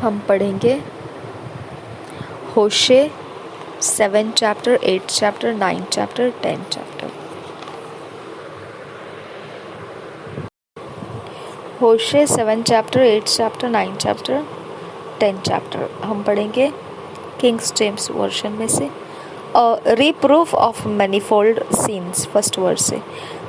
हम पढ़ेंगे होशे 7 chapter, 8 chapter, 9 chapter, 10 chapter. होशे 7 chapter, 8 chapter, 9 chapter, 10 chapter. हम पढ़ेंगे किंग्स जेम्स वर्जन में से. A reproof of manifold sins. First verse.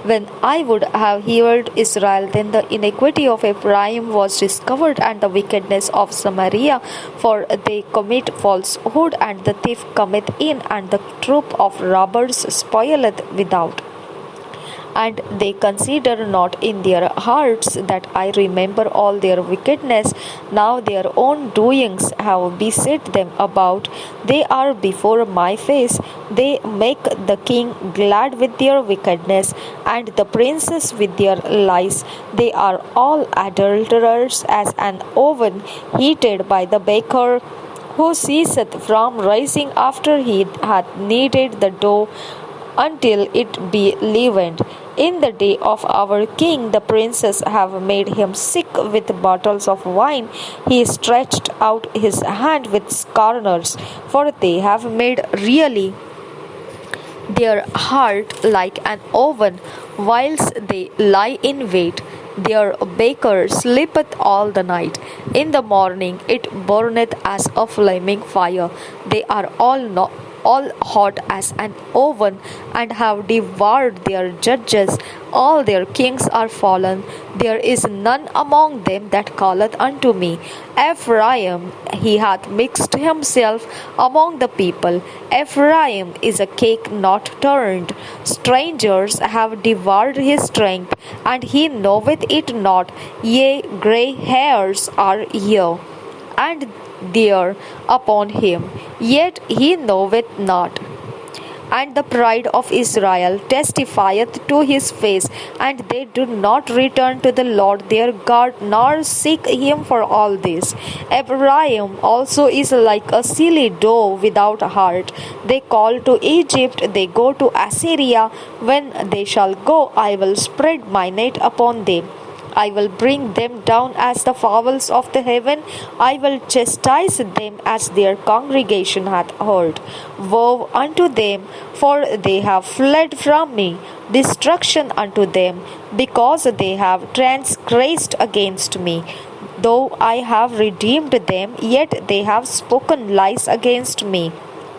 When I would have healed Israel, then the iniquity of Ephraim was discovered, and the wickedness of Samaria, for they commit falsehood, and the thief cometh in, and the troop of robbers spoileth without. And they consider not in their hearts that I remember all their wickedness. Now their own doings have beset them about. They are before my face. They make the king glad with their wickedness, and the princes with their lies. They are all adulterers, as an oven heated by the baker, who ceaseth from rising after he hath kneaded the dough until it be leavened. In the day of our king, the princes have made him sick with bottles of wine. He stretched out his hand with scorners, for they have made really their heart like an oven, whilst they lie in wait. Their baker sleepeth all the night. In the morning it burneth as a flaming fire. They are all hot as an oven, and have devoured their judges. All their kings are fallen. There is none among them that calleth unto me. Ephraim, he hath mixed himself among the people. Ephraim is a cake not turned. Strangers have devoured his strength, and he knoweth it not. Yea, grey hairs are here and there upon him, yet he knoweth not. And the pride of Israel testifieth to his face, and they do not return to the Lord their God, nor seek him for all this. Ephraim also is like a silly doe without heart. They call to Egypt, they go to Assyria. When they shall go, I will spread my net upon them. I will bring them down as the fowls of the heaven. I will chastise them as their congregation hath heard. Woe unto them, for they have fled from me. Destruction unto them, because they have transgressed against me. Though I have redeemed them, yet they have spoken lies against me.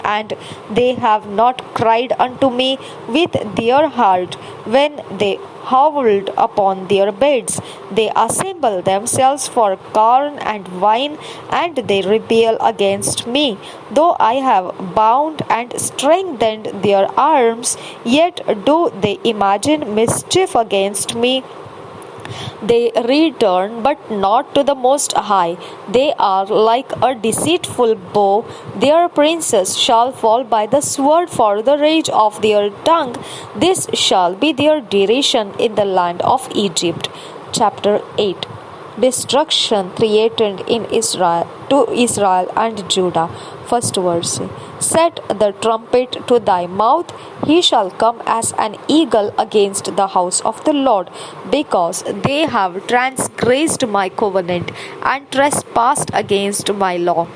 And they have not cried unto me with their heart when they howled upon their beds. They assemble themselves for corn and wine, and they rebel against me. Though I have bound and strengthened their arms, yet do they imagine mischief against me. They return, but not to the Most High. They are like a deceitful bow. Their princes shall fall by the sword for the rage of their tongue. This shall be their derision in the land of Egypt. Chapter 8. Destruction threatened in Israel to Israel and Judah. First verse. Set the trumpet to thy mouth, he shall come as an eagle against the house of the Lord, because they have transgressed my covenant and trespassed against my law.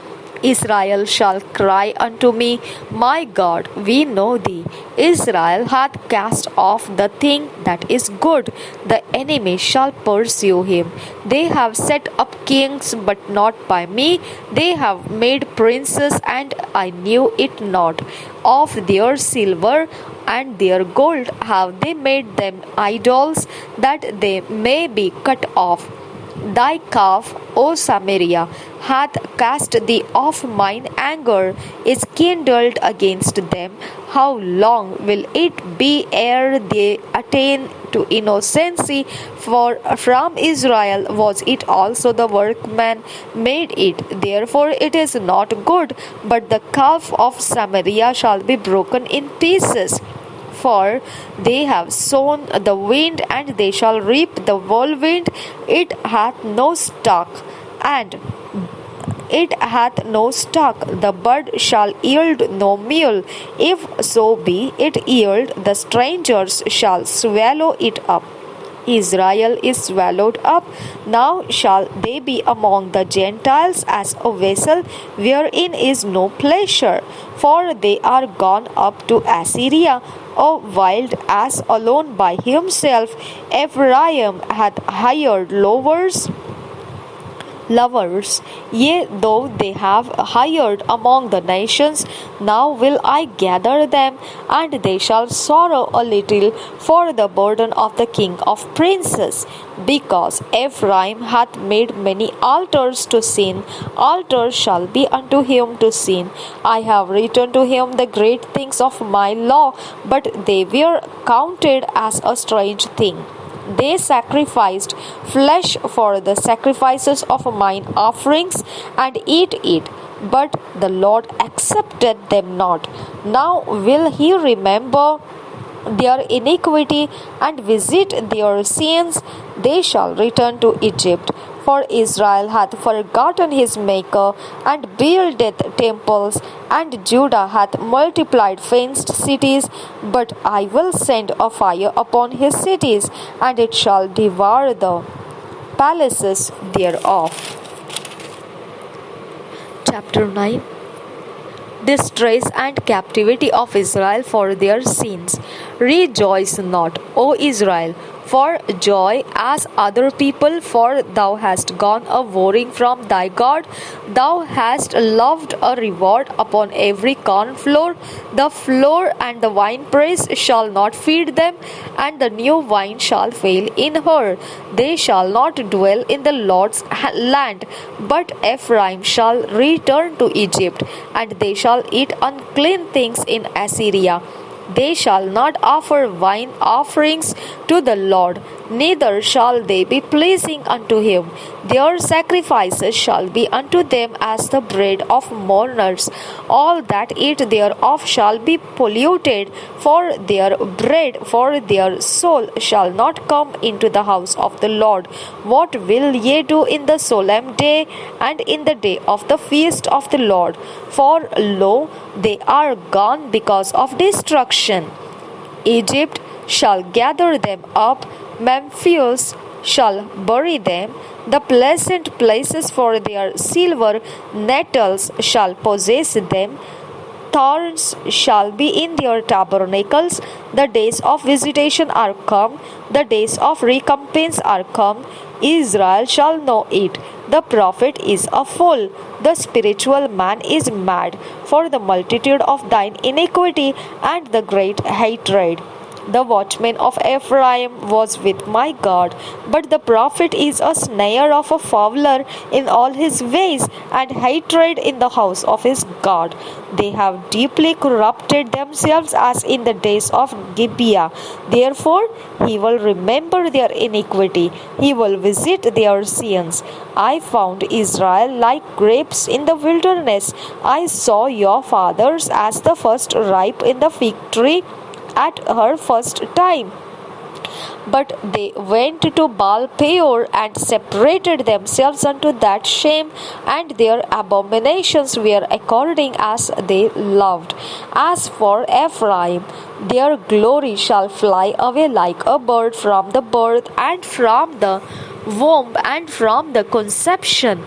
Israel shall cry unto me, My God, we know thee. Israel hath cast off the thing that is good. The enemy shall pursue him. They have set up kings, but not by me. They have made princes, and I knew it not. Of their silver and their gold have they made them idols, that they may be cut off. Thy calf, O Samaria, hath cast thee off. Mine anger is kindled against them. How long will it be ere they attain to innocency? For from Israel was it also the workman made it. Therefore it is not good, but the calf of Samaria shall be broken in pieces. For they have sown the wind, and they shall reap the whirlwind. It hath no stock, and it hath no stock. The bud shall yield no meal. If so be it yield, the strangers shall swallow it up. Israel is swallowed up. Now shall they be among the Gentiles as a vessel wherein is no pleasure, for they are gone up to Assyria, a wild ass alone by himself. Ephraim hath hired lovers, yea, though they have hired among the nations, now will I gather them, and they shall sorrow a little for the burden of the king of princes. Because Ephraim hath made many altars to sin, altars shall be unto him to sin. I have written to him the great things of my law, but they were counted as a strange thing. They sacrificed flesh for the sacrifices of mine offerings, and eat it, but the Lord accepted them not. Now will he remember their iniquity and visit their sins? They shall return to Egypt. For Israel hath forgotten his Maker, and buildeth temples, and Judah hath multiplied fenced cities. But I will send a fire upon his cities, and it shall devour the palaces thereof. Chapter 9. Distress and captivity of Israel for their sins. Rejoice not, O Israel, for joy as other people, for thou hast gone a warring from thy God. Thou hast loved a reward upon every corn floor. The floor and the winepress shall not feed them, and the new wine shall fail in her. They shall not dwell in the Lord's land, but Ephraim shall return to Egypt, and they shall eat unclean things in Assyria. They shall not offer wine offerings to the Lord, neither shall they be pleasing unto him. Their sacrifices shall be unto them as the bread of mourners. All that eat thereof shall be polluted for their bread, for their soul shall not come into the house of the Lord. What will ye do in the solemn day, and in the day of the feast of the Lord? For lo, they are gone because of destruction. Egypt shall gather them up, Memphis shall bury them. The pleasant places for their silver nettles shall possess them. Thorns shall be in their tabernacles. The days of visitation are come, the days of recompense are come. Israel shall know it. The prophet is a fool, the spiritual man is mad, for the multitude of thine iniquity and the great hatred. The watchman of Ephraim was with my God, but the prophet is a snare of a fowler in all his ways, and hatred in the house of his God. They have deeply corrupted themselves as in the days of Gibeah. Therefore he will remember their iniquity, he will visit their sins. I found Israel like grapes in the wilderness. I saw your fathers as the first ripe in the fig tree at her first time. But they went to Baal Peor and separated themselves unto that shame, and their abominations were according as they loved. As for Ephraim, their glory shall fly away like a bird from the birth, and from the womb, and from the conception.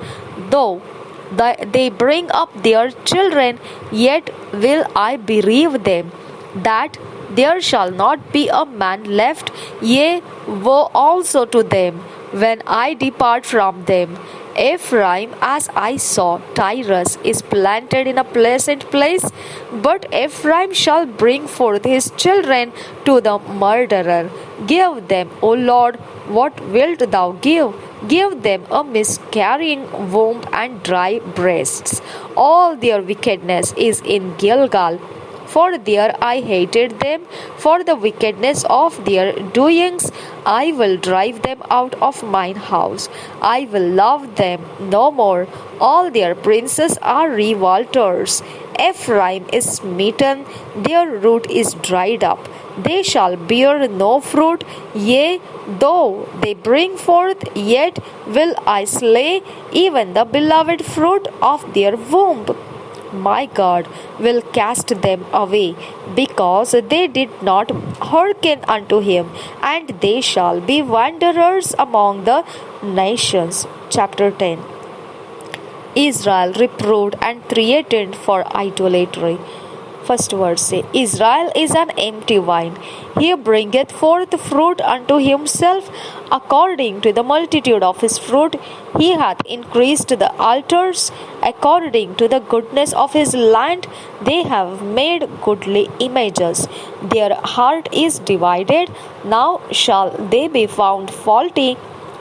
Though they bring up their children, yet will I bereave them, that there shall not be a man left, yea, woe also to them, when I depart from them. Ephraim, as I saw, Tyrus is planted in a pleasant place, but Ephraim shall bring forth his children to the murderer. Give them, O Lord, what wilt thou give? Give them a miscarrying womb and dry breasts. All their wickedness is in Gilgal. For there I hated them, for the wickedness of their doings. I will drive them out of mine house. I will love them no more. All their princes are revolters. Ephraim is smitten, their root is dried up. They shall bear no fruit, yea, though they bring forth, yet will I slay even the beloved fruit of their womb. my God will cast them away, because they did not hearken unto him, and they shall be wanderers among the nations. Chapter 10. Israel reproved and threatened for idolatry. First verse say, Israel is an empty vine. He bringeth forth fruit unto himself according to the multitude of his fruit. He hath increased the altars according to the goodness of his land. They have made goodly images. Their heart is divided. Now shall they be found faulty.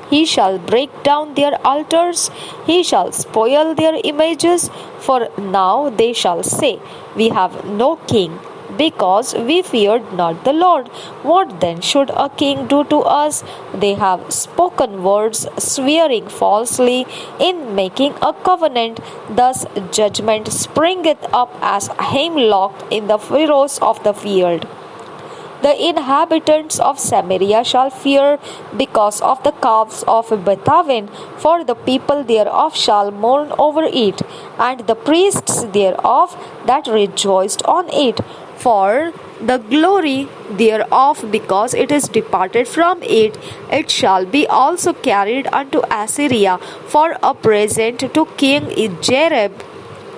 He shall break down their altars, he shall spoil their images, for now they shall say, We have no king, because we feared not the Lord. What then should a king do to us? They have spoken words, swearing falsely in making a covenant. Thus judgment springeth up as hemlock in the furrows of the field. The inhabitants of Samaria shall fear because of the calves of Bethaven, for the people thereof shall mourn over it, and the priests thereof that rejoiced on it. For the glory thereof, because it is departed from it, it shall be also carried unto Assyria for a present to King Jareb.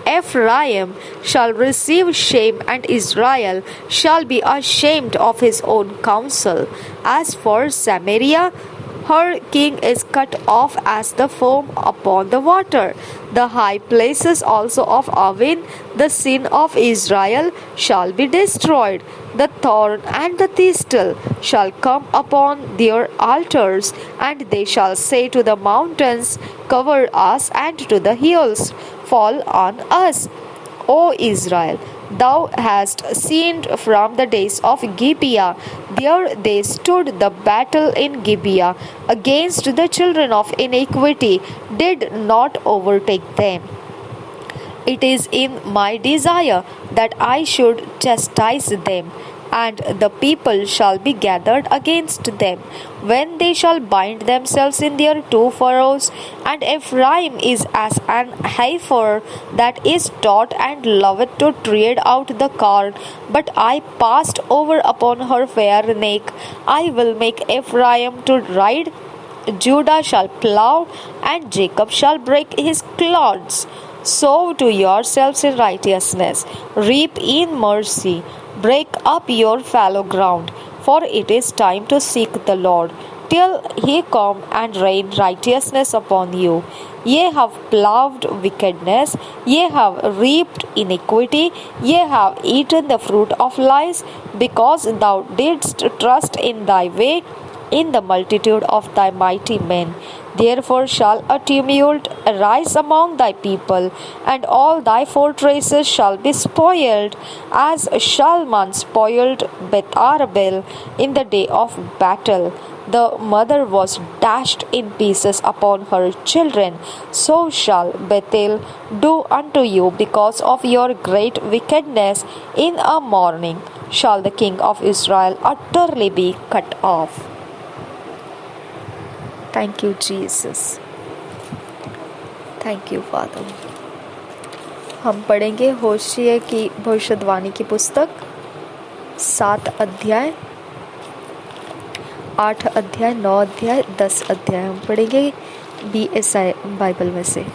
Ephraim shall receive shame, and Israel shall be ashamed of his own counsel. As for Samaria, her king is cut off as the foam upon the water. The high places also of Aven, the sin of Israel, shall be destroyed. The thorn and the thistle shall come upon their altars, and they shall say to the mountains, Cover us, and to the hills, Fall on us. O Israel, thou hast seen from the days of Gibeah. There they stood the battle in Gibeah against the children of iniquity, did not overtake them. It is in my desire that I should chastise them, and the people shall be gathered against them, when they shall bind themselves in their two furrows. And Ephraim is as an heifer that is taught and loveth to tread out the corn. But I passed over upon her fair neck. I will make Ephraim to ride, Judah shall plow, and Jacob shall break his clods. Sow to yourselves in righteousness, reap in mercy. Break up your fallow ground, for it is time to seek the Lord, till he come and rain righteousness upon you. Ye have plowed wickedness, ye have reaped iniquity, ye have eaten the fruit of lies, because thou didst trust in thy way, in the multitude of thy mighty men. Therefore shall a tumult arise among thy people, and all thy fortresses shall be spoiled, as Shalman spoiled Beth Arbel in the day of battle. The mother was dashed in pieces upon her children. So shall Bethel do unto you because of your great wickedness. In a morning shall the king of Israel utterly be cut off. Thank you, Jesus. Thank you father. हम पढ़ेंगे होशिया की भविष्यवाणी की पुस्तक 7 अध्याय, 8 अध्याय, 9 अध्याय, 10 अध्याय हम पढ़ेंगे BSI बाइबल में से।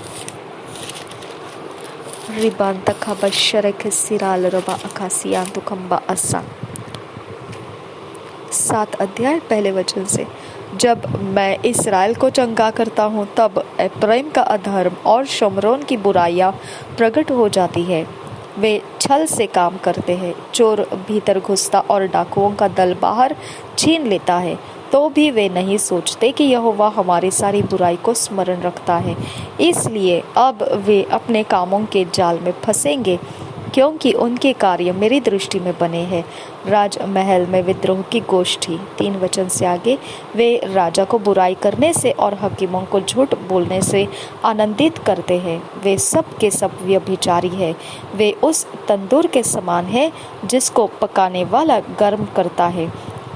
रिबान तखबा शरक सिराल रबा अकासियान तुकम्बा असा। 7 अध्याय पहले वचन से। जब मैं इसराइल को चंगा करता हूँ, तब एफ्राइम का अधर्म और शमरोन की बुराइयाँ प्रकट हो जाती है। वे छल से काम करते हैं, चोर भीतर घुसता और डाकुओं का दल बाहर छीन लेता है, तो भी वे नहीं सोचते कि यहोवा हमारी सारी बुराई को स्मरण रखता है। इसलिए अब वे अपने कामों के जाल में फंसेंगे, क्योंकि उनके कार्य मेरी दृष्टि में बने हैं। राजमहल में विद्रोह की गोष्ठी। 3 वचन से आगे। वे राजा को बुराई करने से और हकीमों को झूठ बोलने से आनंदित करते हैं। वे सब के सब व्यभिचारी हैं। वे उस तंदूर के समान है जिसको पकाने वाला गर्म करता है,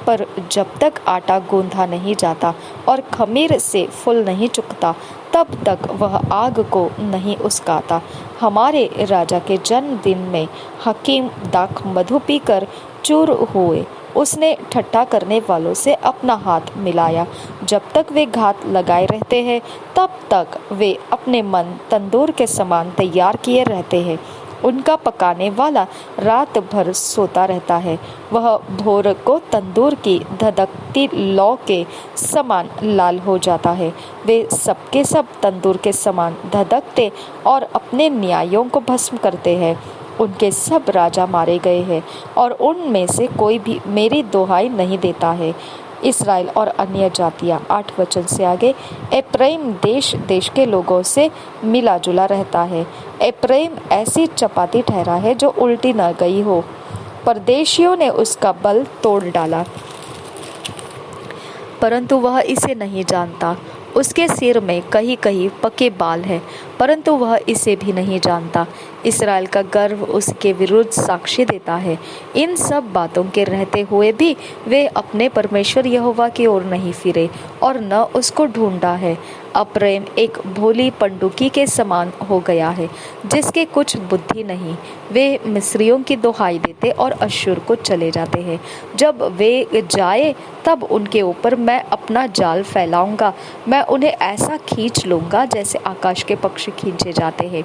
पर जब तक आटा गूंधा नहीं जाता और खमीर से फूल नहीं चुकता, तब तक वह आग को नहीं उस्काता। हमारे राजा के जन्मदिन में हकीम दाख मधु पीकर चूर हुए। उसने ठट्ठा करने वालों से अपना हाथ मिलाया। जब तक वे घात लगाए रहते हैं तब तक वे अपने मन तंदूर के समान तैयार किए रहते हैं। उनका पकाने वाला रात भर सोता रहता है। वह भोर को तंदूर की धधकती लौ के समान लाल हो जाता है। वे सबके सब तंदूर के समान धधकते और अपने न्यायों को भस्म करते हैं। उनके सब राजा मारे गए हैं और उनमें से कोई भी मेरी दुहाई नहीं देता है। इस्राएल और अन्य जातियाँ 8 वचन से आगे। एप्रैम देश देश के लोगों से मिला जुला रहता है। एप्रैम ऐसी चपाती ठहरा है जो उल्टी न गई हो। परदेशियों ने उसका बल तोड़ डाला, परंतु वह इसे नहीं जानता। उसके सिर में कहीं कहीं पके बाल हैं, परंतु वह इसे भी नहीं जानता। इस्राएल का गर्व उसके विरुद्ध साक्षी देता है। इन सब बातों के रहते हुए भी वे अपने परमेश्वर यहोवा की ओर नहीं फिरे और न उसको ढूंढा है। अप्रेम एक भोली पंडुकी के समान हो गया है, जिसके कुछ बुद्धि नहीं। वे मिस्रियों की दुहाई देते और अश्शूर को चले जाते हैं। जब वे जाए तब उनके ऊपर मैं अपना जाल फैलाऊंगा। मैं उन्हें ऐसा खींच लूंगा जैसे आकाश के पक्षी खींचे जाते हैं।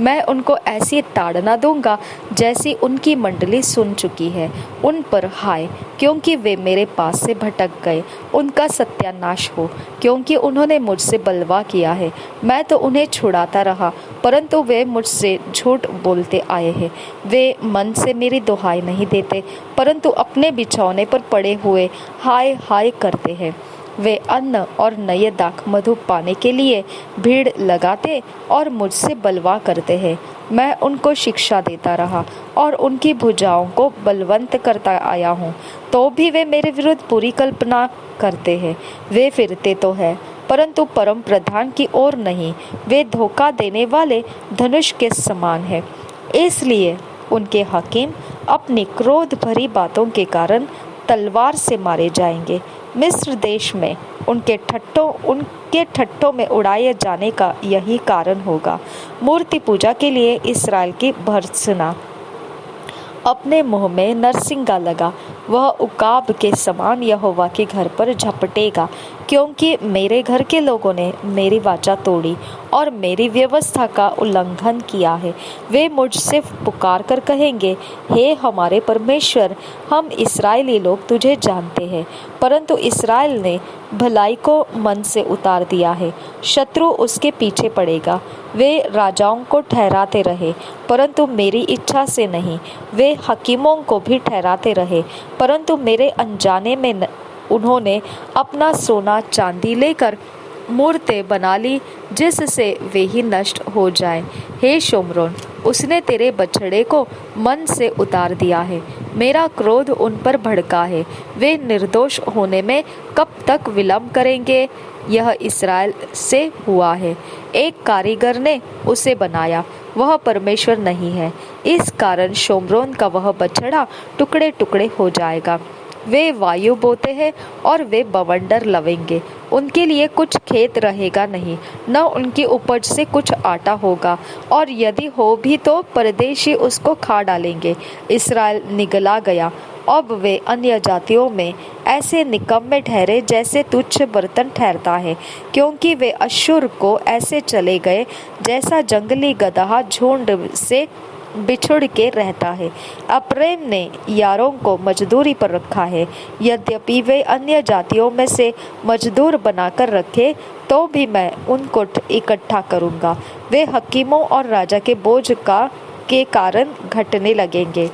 मैं उनको ऐसी ताड़ना दूंगा जैसी उनकी मंडली सुन चुकी है। उन पर हाय, क्योंकि वे मेरे पास से भटक गए। उनका सत्यानाश हो, क्योंकि उन्होंने मुझसे बलवा किया है। मैं तो उन्हें छुड़ाता रहा, परंतु वे मुझसे झूठ बोलते आए हैं। वे मन से मेरी दुहाई नहीं देते, परंतु अपने बिछौने पर पड़े हुए हाय हाय करते हैं। वे अन्न और नए दाख मधु पाने के लिए भीड़ लगाते और मुझसे बलवा करते हैं। मैं उनको शिक्षा देता रहा और उनकी भुजाओं को बलवंत करता आया हूँ, तो भी वे मेरे विरुद्ध बुरी कल्पना करते हैं। वे फिरते तो है, परंतु परम प्रधान की ओर नहीं। वे धोखा देने वाले धनुष के समान है। इसलिए उनके हकीम अपनी क्रोध भरी बातों के कारण तलवार से मारे जाएंगे। मिस्र देश में उनके ठट्ठों में उड़ाए जाने का यही कारण होगा। मूर्ति पूजा के लिए इस्राएल की भर्त्सना। अपने मुंह में नरसिंगा लगा, वह उकाब के समान यहोवा के घर पर झपटेगा, क्योंकि मेरे घर के लोगों ने मेरी वाचा तोड़ी और मेरी व्यवस्था का उल्लंघन किया है। वे मुझसे पुकार कर कहेंगे, हे हमारे परमेश्वर, हम इस्राएली लोग तुझे जानते हैं। परंतु इस्राएल ने भलाई को मन से उतार दिया है। शत्रु उसके पीछे पड़ेगा। वे राजाओं को ठहराते रहे, परंतु मेरी इच्छा से नहीं। वे हकीमों को भी ठहराते रहे, परंतु मेरे अनजाने में उन्होंने अपना सोना चांदी लेकर मूर्तें बना ली, जिससे वे ही नष्ट हो जाएं। हे शोम्रोन, उसने तेरे बछड़े को मन से उतार दिया है। मेरा क्रोध उन पर भड़का है। वे निर्दोष होने में कब तक विलंब करेंगे? यह इस्राएल से हुआ है। एक कारीगर ने उसे बनाया, वह परमेश्वर नहीं है। इस कारण शोम्रोन का वह बछड़ा टुकड़े टुकड़े हो जाएगा। वे वायु बोते हैं और वे बवंडर लवेंगे। उनके लिए कुछ खेत रहेगा नहीं, न उनकी उपज से कुछ आटा होगा, और यदि हो भी तो परदेशी उसको खा डालेंगे। इस्राएल निगला गया। अब वे अन्य जातियों में ऐसे निकम्मे ठहरे जैसे तुच्छ बर्तन ठहरता है, क्योंकि वे अश्शूर को ऐसे चले गए जैसा जंगली गदहा झुंड से बिछुड़ के रहता है। अप्रेम ने यारों को मजदूरी पर रखा है। यद्यपि वे अन्य जातियों में से मजदूर बनाकर रखे, तो भी मैं उनको इकट्ठा करूंगा। वे हकीमों और राजा के बोझ के कारण घटने लगेंगे।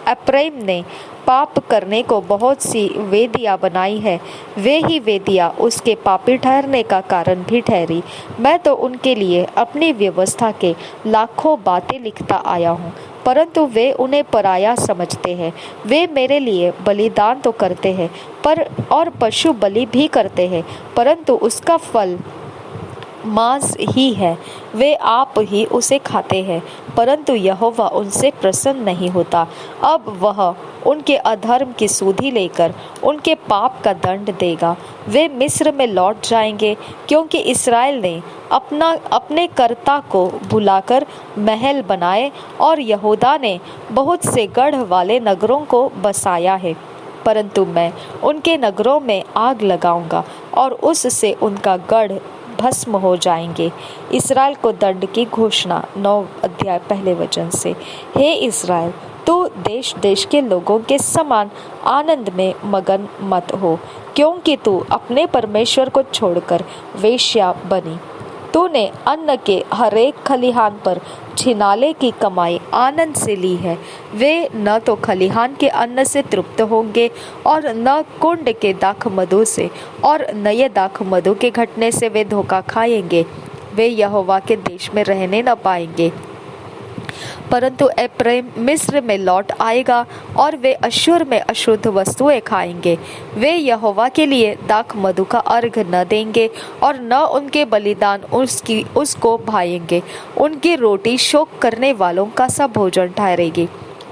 अप्रेम ने पाप करने को बहुत सी वेदियाँ बनाई है। वे ही वेदियाँ उसके पापी ठहरने का कारण भी ठहरी। मैं तो उनके लिए अपनी व्यवस्था के लाखों बातें लिखता आया हूँ, परंतु वे उन्हें पराया समझते हैं। वे मेरे लिए बलिदान तो करते हैं और पशु बलि भी करते हैं, परंतु उसका फल मांस ही है, वे आप ही उसे खाते हैं, परंतु यहोवा उनसे प्रसन्न नहीं होता। अब वह उनके अधर्म की सुधि लेकर उनके पाप का दंड देगा। वे मिस्र में लौट जाएंगे, क्योंकि इस्राएल ने अपने कर्ता को भुलाकर महल बनाए और यहूदा ने बहुत से गढ़ वाले नगरों को बसाया है। परंतु मैं उनके नगरों में आग लगाऊंगा और उससे उनका गढ़ भस्म हो जाएंगे। इस्राएल को दंड की घोषणा 9 अध्याय पहले वचन से। हे इस्राएल, तू देश देश के लोगों के समान आनंद में मगन मत हो, क्योंकि तू अपने परमेश्वर को छोड़कर वेश्या बनी। तूने अन्न के हरेक खलिहान पर छिनाले की कमाई आनंद से ली है। वे न तो खलिहान के अन्न से तृप्त होंगे और न कुंड के दाख मधु से, और नए दाख मधु के घटने से वे धोखा खाएंगे। वे यहोवा के देश में रहने न पाएंगे, परंतु एप्रैम मिस्र में लौट आएगा और वे अश्शूर में अशुद्ध वस्तुएं खाएंगे। वे यहोवा के लिए दाख मधु का अर्घ न देंगे और न उनके बलिदान उसको भाएंगे। उनकी रोटी शोक करने वालों का सा भोजन ठहरेगी।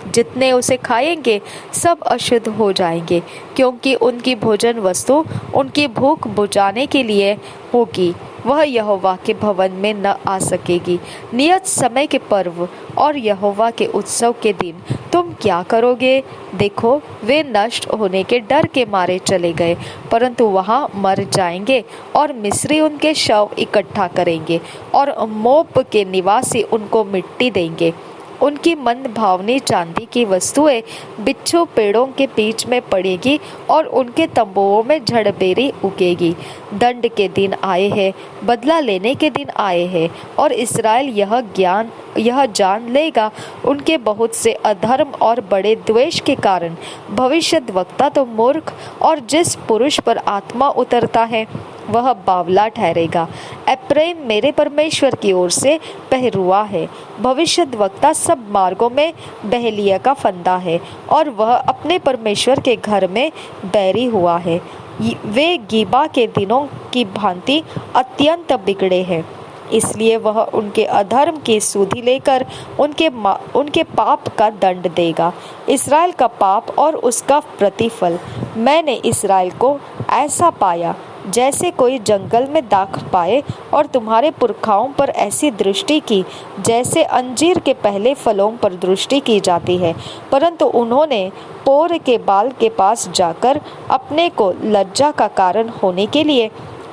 जितने उसे खाएंगे सब अशुद्ध हो जाएंगे, क्योंकि उनकी भोजन वस्तु उनकी भूख बुझाने के लिए होगी। वह यहोवा के भवन में न आ सकेगी। नियत समय के पर्व और यहोवा के उत्सव के दिन तुम क्या करोगे? देखो, वे नष्ट होने के डर के मारे चले गए, परंतु वहां मर जाएंगे और मिस्री उनके शव इकट्ठा करेंगे और मोप के निवासी उनको मिट्टी देंगे। उनकी मन भावनी चांदी की वस्तुएं बिच्छू पेड़ों के बीच में पड़ेगी और उनके तंबुओं में झड़बेरी उगेगी। दंड के दिन आए हैं, बदला लेने के दिन आए हैं, और इस्राएल यह जान लेगा उनके बहुत से अधर्म और बड़े द्वेष के कारण। भविष्यद्वक्ता तो मूर्ख और जिस पुरुष पर आत्मा उतरता है वह बावला ठहरेगा। एप्रैम मेरे परमेश्वर की ओर से पहरुआ है। भविष्यद्वक्ता सब मार्गों में बहलिया का फंदा है और वह अपने परमेश्वर के घर में बैरी हुआ है। वे गीबा के दिनों की भांति अत्यंत बिगड़े हैं, इसलिए वह उनके अधर्म की सुधि लेकर उनके पाप का दंड देगा। इस्राएल का पाप और उसका प्रतिफल। मैंने इस्राएल को ऐसा पाया जैसे कोई जंगल में दाख पाए, और तुम्हारे पुरखाओं पर ऐसी दृष्टि की जैसे अंजीर के पहले फलों पर दृष्टि की जाती है। परंतु उन्होंने पोर के बाल के पास जाकर अपने को लज्जा का कारण होने के लिए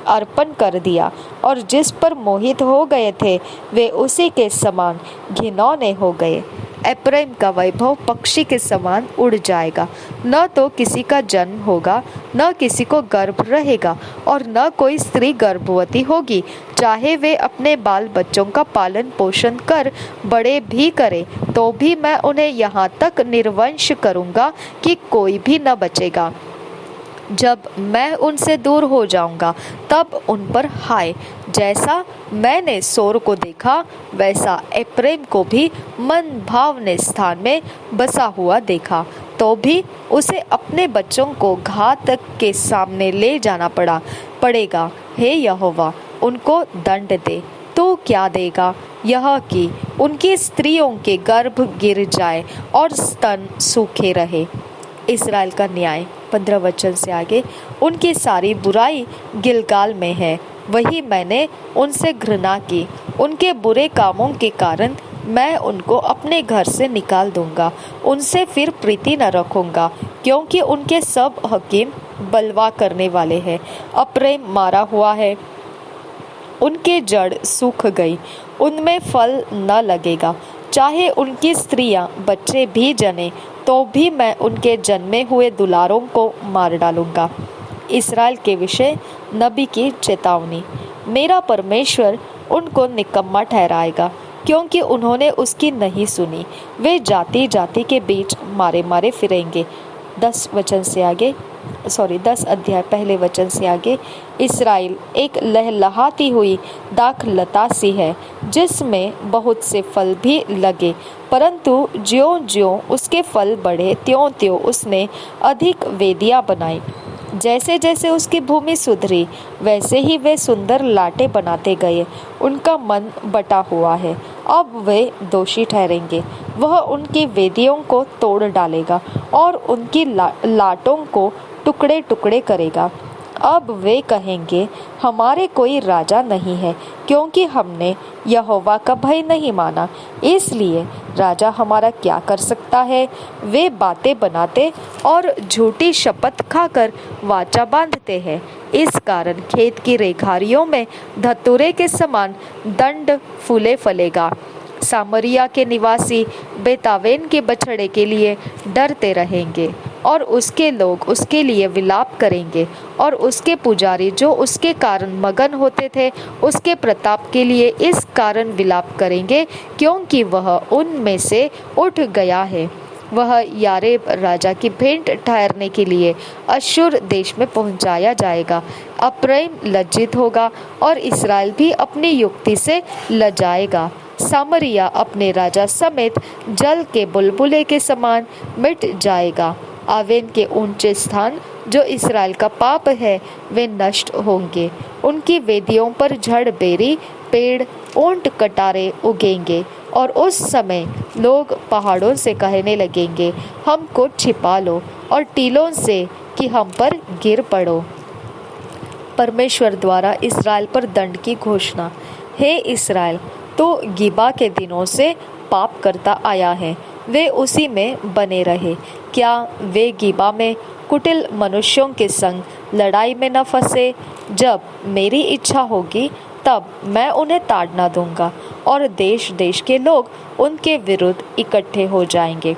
अर्पण कर दिया, और जिस पर मोहित हो गए थे वे उसी के समान घिनौने हो गए। एप्रैम का वैभव पक्षी के समान उड़ जाएगा, न तो किसी का जन्म होगा, न किसी को गर्भ रहेगा, और न कोई स्त्री गर्भवती होगी। चाहे वे अपने बाल बच्चों का पालन पोषण कर बड़े भी करें, तो भी मैं उन्हें यहाँ तक निर्वंश करूँगा कि कोई भी न बचेगा। जब मैं उनसे दूर हो जाऊंगा तब उन पर हाय। जैसा मैंने सोर को देखा वैसा एप्रैम को भी मन भावने स्थान में बसा हुआ देखा, तो भी उसे अपने बच्चों को घात के सामने ले जाना पड़ेगा। हे यहोवा, उनको दंड दे। तो क्या देगा? यह कि उनकी स्त्रियों के गर्भ गिर जाए और स्तन सूखे रहे। इस्राएल का न्याय 15 वचन से आगे। उनकी सारी बुराई गिलगाल में है, वही मैंने उनसे घृणा की। उनके बुरे कामों के कारण मैं उनको अपने घर से निकाल दूंगा, उनसे फिर प्रीति न रखूंगा, क्योंकि उनके सब हकीम बलवा करने वाले हैं। एप्रैम मारा हुआ है, उनके जड़ सूख गई, उनमें फल न लगेगा। चाहे उनकी स्त्रियां बच्चे भी जने, तो भी मैं उनके जन्मे हुए दुलारों को मार डालूंगा। इस्राएल के विषय नबी की चेतावनी। मेरा परमेश्वर उनको निकम्मा ठहराएगा, क्योंकि उन्होंने उसकी नहीं सुनी। वे जाति जाति के बीच मारे मारे फिरेंगे। 10 अध्याय पहले वचन से आगे। इस्राएल एक लहलहाती हुई दाख लता सी है, जिसमें बहुत से फल भी लगे, परंतु ज्यों ज्यों उसके फल बढ़े त्यों त्यों उसने अधिक वेदियां बनाई। जैसे जैसे उसकी भूमि सुधरी वैसे ही वे सुंदर लाटे बनाते गए। उनका मन बटा हुआ है, अब वे दोषी ठहरेंगे। वह उनकी वेदियों को तोड़ डालेगा और उनकी लाटों को टुकड़े टुकड़े करेगा। अब वे कहेंगे, हमारे कोई राजा नहीं है, क्योंकि हमने यहोवा का भय नहीं माना। इसलिए राजा हमारा क्या कर सकता है? वे बातें बनाते और झूठी शपथ खाकर वाचा बांधते हैं। इस कारण खेत की रेघारियों में धतूरे के समान दंड फूले फलेगा। सामरिया के निवासी बेतावेन के बछड़े के लिए डरते रहेंगे और उसके लोग उसके लिए विलाप करेंगे, और उसके पुजारी जो उसके कारण मगन होते थे उसके प्रताप के लिए इस कारण विलाप करेंगे, क्योंकि वह उनमें से उठ गया है। वह यारेब राजा की भेंट ठहरने के लिए अश्शूर देश में पहुंचाया जाएगा। अप्रैम लज्जित होगा और इस्राएल भी अपनी युक्ति से लजाएगा। सामरिया अपने राजा समेत जल के बुलबुले के समान मिट जाएगा। आवेन के ऊंचे स्थान जो इस्राएल का पाप है वे नष्ट होंगे। उनकी वेदियों पर झड़ बेरी पेड़ ऊंट कटारे उगेंगे, और उस समय लोग पहाड़ों से कहने लगेंगे, हमको छिपा लो, और टीलों से कि हम पर गिर पड़ो। परमेश्वर द्वारा इस्राएल पर दंड की घोषणा। हे इस्राएल, तो गिबा के दिनों से पाप करता आया है, वे उसी में बने रहे। क्या वे गिबा में कुटिल मनुष्यों के संग लड़ाई में न फंसे? जब मेरी इच्छा होगी तब मैं उन्हें ताड़ना दूंगा, और देश देश के लोग उनके विरुद्ध इकट्ठे हो जाएंगे,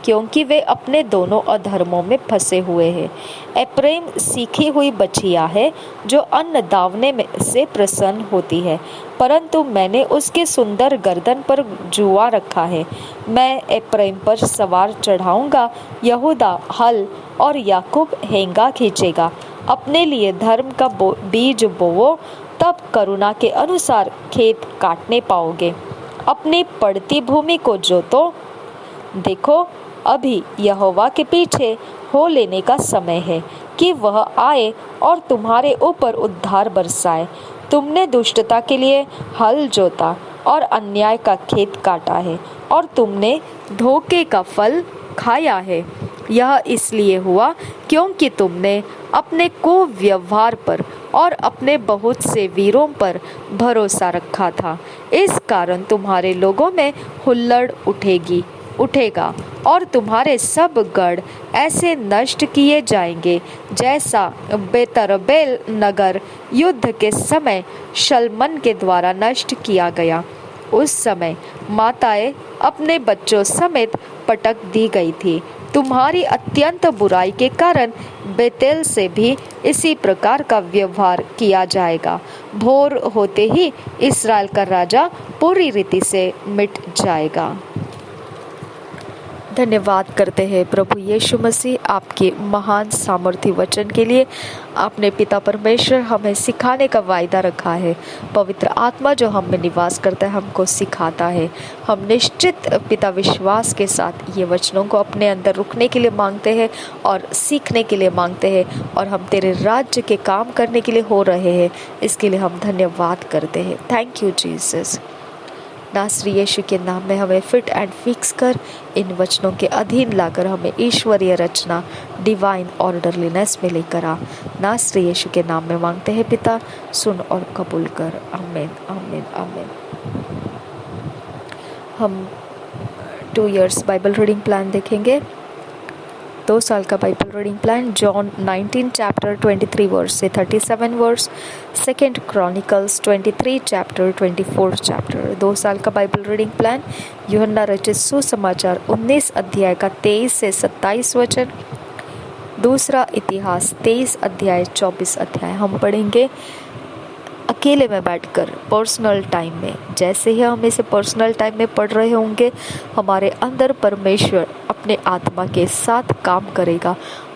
क्योंकि वे अपने दोनों अधर्मों में फंसे हुए हैं। एप्रैम सीखी हुई बछिया है जो अन्न दावने में से प्रसन्न होती है, परंतु मैंने उसके सुंदर गर्दन पर जुआ रखा है। मैं एप्रैम पर सवार चढ़ाऊंगा, यहूदा हल और याकूब हेंगा खींचेगा। अपने लिए धर्म का बीज बोवो, तब करुणा के अनुसार खेत काटने पाओगे। अपनी पड़ती भूमि को जोतो। देखो, अभी यहोवा के पीछे हो लेने का समय है कि वह आए और तुम्हारे ऊपर उद्धार बरसाए। तुमने दुष्टता के लिए हल जोता और अन्याय का खेत काटा है, और तुमने धोखे का फल खाया है। यह इसलिए हुआ क्योंकि तुमने अपने कुव्यवहार पर और अपने बहुत से वीरों पर भरोसा रखा था। इस कारण तुम्हारे लोगों में हुल्लड़ उठेगा और तुम्हारे सब गढ़ ऐसे नष्ट किए जाएंगे जैसा बेतरबेल नगर युद्ध के समय शल्मन के द्वारा नष्ट किया गया। उस समय माताएं अपने बच्चों समेत पटक दी गई थी। तुम्हारी अत्यंत बुराई के कारण बेतेल से भी इसी प्रकार का व्यवहार किया जाएगा। भोर होते ही इस्राएल का राजा पूरी रीति से मिट जाएगा। धन्यवाद करते हैं प्रभु यीशु मसीह आपके महान सामर्थ्य वचन के लिए। आपने पिता परमेश्वर हमें सिखाने का वायदा रखा है। पवित्र आत्मा जो हम में निवास करता है हमको सिखाता है। हम निश्चित पिता विश्वास के साथ ये वचनों को अपने अंदर रुकने के लिए मांगते हैं और सीखने के लिए मांगते हैं, और हम तेरे राज्य के काम करने के लिए हो रहे हैं। इसके लिए हम धन्यवाद करते हैं। Thank you Jesus. नासरी यीशु के नाम में हमें फिट एंड फिक्स कर, इन वचनों के अधीन लाकर हमें ईश्वरीय रचना डिवाइन ऑर्डरलीनेस में लेकर आ। नासरी यीशु के नाम में मांगते हैं पिता, सुन और कबूल कर। आमीन आमीन आमीन। हम 2 इयर्स बाइबल रीडिंग प्लान देखेंगे। 2 साल का Bible reading plan John 19 chapter 23 verse से 37 वर्स, 2 क्रॉनिकल्स 23 चैप्टर 24 चैप्टर। 2 साल का बाइबल रीडिंग प्लान यूहन्ना रचित सुसमाचार 19 अध्याय का 23 से 27 वचन। दूसरा इतिहास 23 अध्याय 24 अध्याय। हम पढ़ेंगे अकेले में बैठकर पर्सनल टाइम में। जैसे ही हम इसे पर्सनल टाइम में पढ़ रहे होंगे, हमारे अंदर परमेश्वर अपने आत्मा के साथ काम करेगा।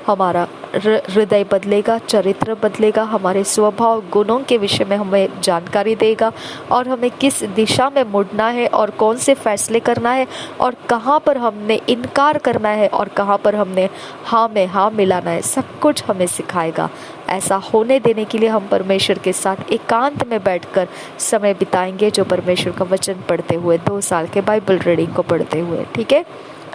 हमारा हृदय बदलेगा, चरित्र बदलेगा, हमारे स्वभाव गुणों के विषय में हमें जानकारी देगा और हमें किस दिशा में मुड़ना है और कौन से फैसले करना है और कहाँ पर हमने इनकार करना है और कहाँ पर हमने हाँ में हाँ मिलाना है, सब कुछ हमें सिखाएगा। ऐसा होने देने के लिए हम परमेश्वर के साथ एकांत में बैठकर समय बिताएंगे, जो परमेश्वर का वचन पढ़ते हुए, 2 साल के बाइबल रीडिंग को पढ़ते हुए। ठीक है,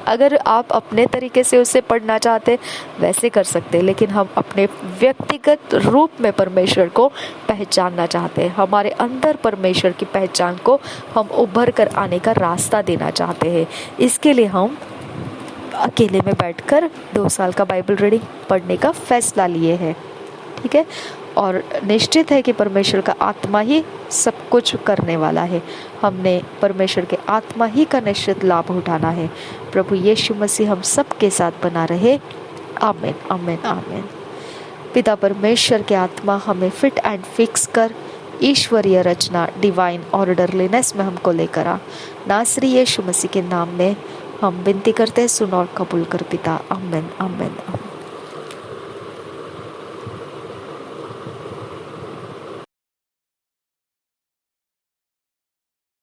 अगर आप अपने तरीके से उसे पढ़ना चाहते वैसे कर सकते, लेकिन हम अपने व्यक्तिगत रूप में परमेश्वर को पहचानना चाहते हैं। हमारे अंदर परमेश्वर की पहचान को हम उभर कर आने का रास्ता देना चाहते हैं। इसके लिए हम अकेले में बैठकर 2 साल का बाइबल रीडिंग पढ़ने का फैसला लिए हैं। ठीक है, और निश्चित है कि परमेश्वर का आत्मा ही सब कुछ करने वाला है। हमने परमेश्वर के आत्मा ही का निश्चित लाभ उठाना है। प्रभु यीशु मसीह हम सब के साथ बना रहे। आमीन, आमीन, आमीन। पिता परमेश्वर के आत्मा हमें फिट एंड फिक्स कर ईश्वरीय रचना, डिवाइन ऑर्डरलीनेस में हमको लेकर आ। नासरी यीशु मसीह के नाम में हम विनती करते हैं, सुन और कबूल कर पिता। आमीन, आमीन, आमीन।